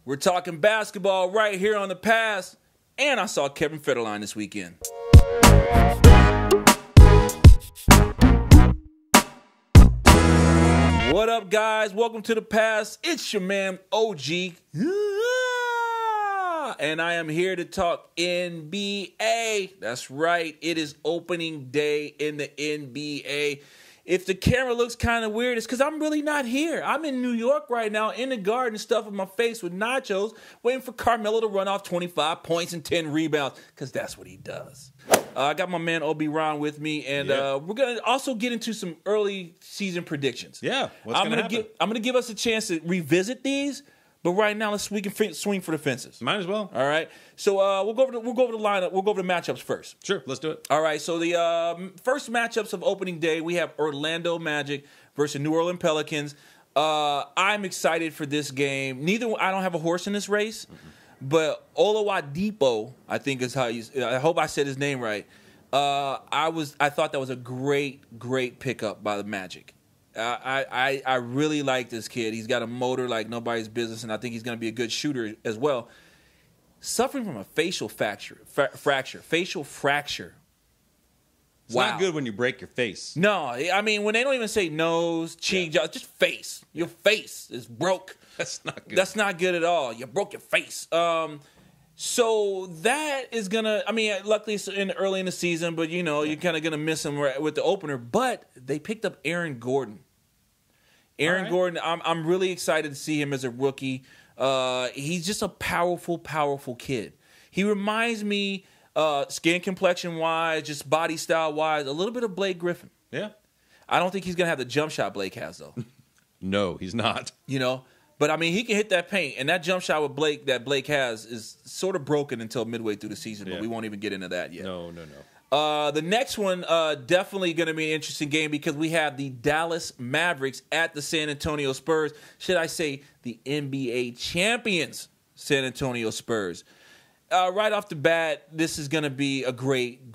We're talking basketball right here on The Pass, and I saw Kevin Federline this weekend. What up, guys? Welcome to The Pass. It's your man, OG. And I am here to talk NBA. That's right. It is opening day in the NBA. If the camera looks kind of weird, it's because I'm really not here. I'm in New York right now, in the garden, stuffing my face with nachos, waiting for Carmelo to run off 25 points and 10 rebounds, because that's what he does. I got my man Obi Ron with me, and we're going to also get into some early season predictions. Yeah, what's going to happen? I'm going to give us a chance to revisit these, but right now we can swing for the fences. Might as well. All right. So we'll go over the lineup. We'll go over the matchups first. Sure, let's do it. All right. So the first matchups of opening day, we have Orlando Magic versus New Orleans Pelicans. I'm excited for this game. I don't have a horse in this race, but Oladipo, I think is how I hope I said his name right. I thought that was a great pickup by the Magic. I really like this kid. He's got a motor like nobody's business, and I think he's going to be a good shooter as well. Suffering from a facial fracture. It's not good when you break your face. No, I mean, when they don't even say nose, cheek, jaw, just face. Your face is broke. That's not good. That's not good at all. You broke your face. So that is going to, I mean, luckily it's early in the season, but, you know, you're kind of going to miss him with the opener. But they picked up Aaron Gordon. Gordon, I'm really excited to see him as a rookie. He's just a powerful kid. He reminds me, skin complexion-wise, just body style-wise, a little bit of Blake Griffin. Yeah. I don't think he's going to have the jump shot Blake has, though. No, he's not. You know? But, I mean, he can hit that paint, and that jump shot with Blake has is sort of broken until midway through the season, but we won't even get into that yet. No. The next one, definitely going to be an interesting game because we have the Dallas Mavericks at the San Antonio Spurs. Should I say the NBA champions, San Antonio Spurs. Right off the bat, this is going to be a great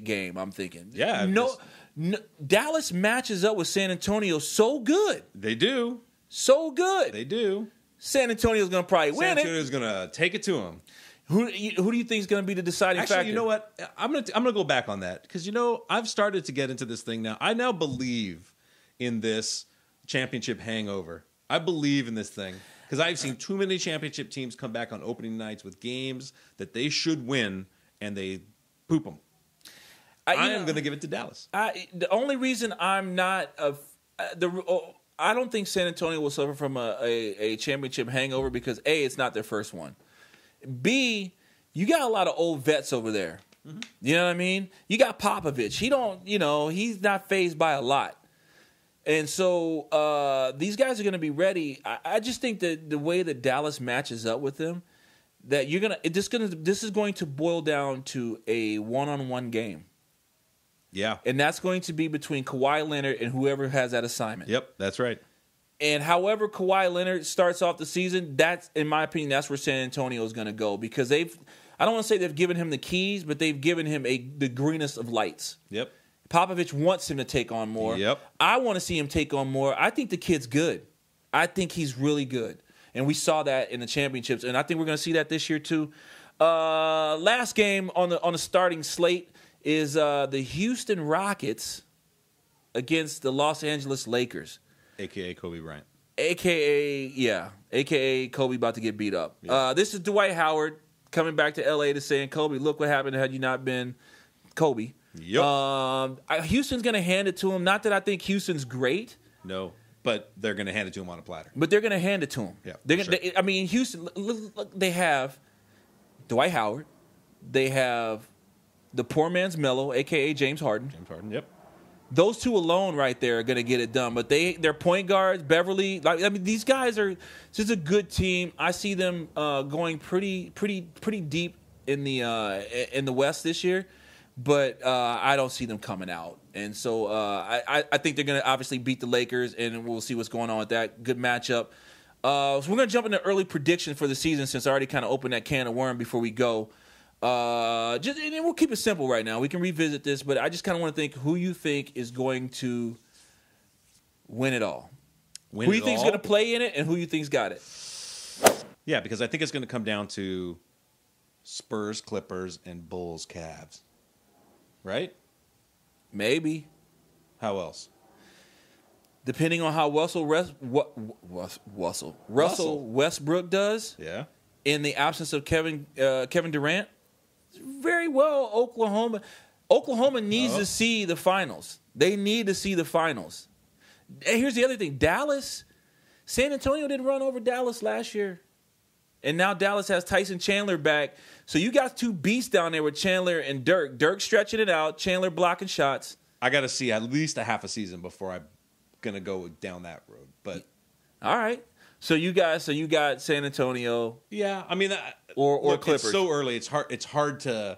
game, I'm thinking. Yeah. No, Dallas matches up with San Antonio so good. They do. So good. They do. San Antonio's going to probably win it. San Antonio's going to take it to them. Who do you think is going to be the deciding factor? Actually, you know what? I'm gonna go back on that because, you know, I've started to get into this thing now. I now believe in this championship hangover. I believe in this thing because I've seen too many championship teams come back on opening nights with games that they should win and they poop them. I am going to give it to Dallas. The only reason I'm not I don't think San Antonio will suffer from a championship hangover because A, it's not their first one. B, you got a lot of old vets over there. Mm-hmm. You know what I mean? You got Popovich. He's not fazed by a lot. And so these guys are going to be ready. I just think that the way that Dallas matches up with them, that this is going to boil down to a one-on-one game. Yeah. And that's going to be between Kawhi Leonard and whoever has that assignment. Yep, that's right. And however Kawhi Leonard starts off the season, that's, in my opinion, that's where San Antonio is going to go because I don't want to say they've given him the keys, but they've given him the greenest of lights. Yep. Popovich wants him to take on more. Yep. I want to see him take on more. I think the kid's good. I think he's really good. And we saw that in the championships, and I think we're going to see that this year too. Last game on the starting slate is the Houston Rockets against the Los Angeles Lakers. A.K.A. Kobe Bryant. A.K.A. Kobe about to get beat up. Yeah. This is Dwight Howard coming back to L.A. to saying, Kobe, look what happened had you not been Kobe. Yep. Houston's going to hand it to him. Not that I think Houston's great. No, but they're going to hand it to him on a platter. But they're going to hand it to him. Yeah, Houston, they have Dwight Howard. They have the poor man's Melo, a.k.a. James Harden. Yep. Those two alone right there are going to get it done. But they're point guards, Beverly. These guys are just a good team. I see them going pretty deep in the West this year. But I don't see them coming out. And so I think they're going to obviously beat the Lakers, and we'll see what's going on with that. Good matchup. So we're going to jump into early predictions for the season since I already kind of opened that can of worm before we go. And we'll keep it simple right now. We can revisit this, but I just kind of want to think who you think is going to win it all. Who you think is going to play in it, and who you think's got it? Yeah, because I think it's going to come down to Spurs, Clippers, and Bulls, Cavs. Right? Maybe. How else? Depending on how Russell Westbrook does. Yeah. In the absence of Kevin Durant, very well Oklahoma needs to see the finals. They need to see the finals. And here's the other thing. San Antonio didn't run over Dallas last year. And now Dallas has Tyson Chandler back. So you got two beasts down there with Chandler and Dirk. Dirk stretching it out, Chandler blocking shots. I got to see at least a half a season before I'm going to go down that road. But all right. So you got San Antonio. Yeah, I mean or Clippers. It's so early. It's hard to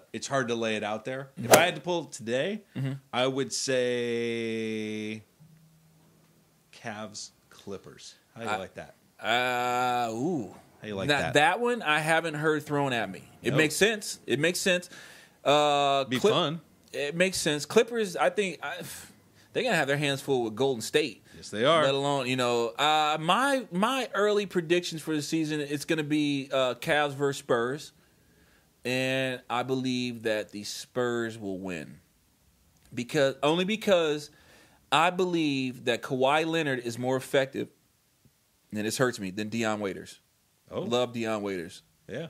lay it out there. If I had to pull it today, I would say Cavs Clippers. How do you like that? Ooh. How you like that? That one I haven't heard thrown at me. It makes sense. It makes sense. Be fun. It makes sense. Clippers, I think they're gonna have their hands full with Golden State. Yes, they are. Let alone, my early predictions for the season, it's gonna be Cavs versus Spurs, and I believe that the Spurs will win because I believe that Kawhi Leonard is more effective, and this hurts me, than Deion Waiters. Oh. Love Deion Waiters. Yeah.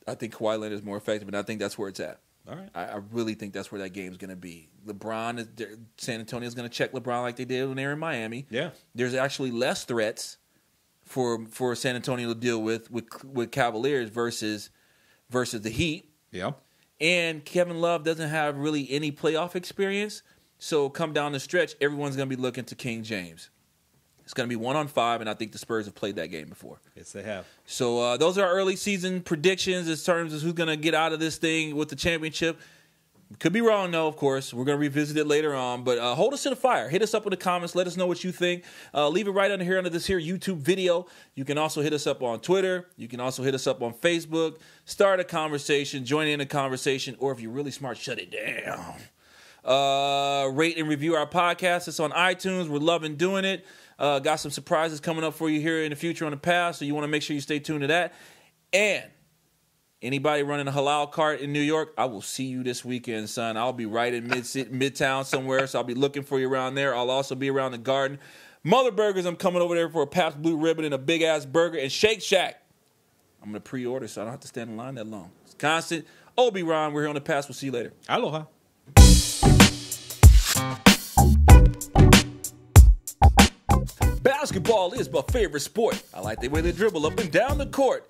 I think Kawhi Leonard is more effective, and I think that's where it's at. All right. I really think that's where that game's going to be. San Antonio's going to check LeBron like they did when they were in Miami. Yeah. There's actually less threats for San Antonio to deal with Cavaliers versus the Heat. Yeah. And Kevin Love doesn't have really any playoff experience, so come down the stretch, everyone's going to be looking to King James. It's going to be 1-on-5, and I think the Spurs have played that game before. Yes, they have. So those are our early season predictions in terms of who's going to get out of this thing with the championship. Could be wrong, though, of course. We're going to revisit it later on. But hold us to the fire. Hit us up in the comments. Let us know what you think. Leave it right under this YouTube video. You can also hit us up on Twitter. You can also hit us up on Facebook. Start a conversation. Join in a conversation. Or if you're really smart, shut it down. Rate and review our podcast. It's on iTunes. We're loving doing it. Got some surprises coming up for you here in the future on the past, so you want to make sure you stay tuned to that. And anybody running a halal cart in New York, I will see you this weekend, son. I'll be right in Midtown somewhere, so I'll be looking for you around there. I'll also be around the Garden. Mother Burgers, I'm coming over there for a Pabst Blue Ribbon and a big-ass burger. And Shake Shack, I'm going to pre-order, so I don't have to stand in line that long. It's constant. Obi-Ron, we're here on the pass. We'll see you later. Aloha. Basketball is my favorite sport. I like the way they dribble up and down the court.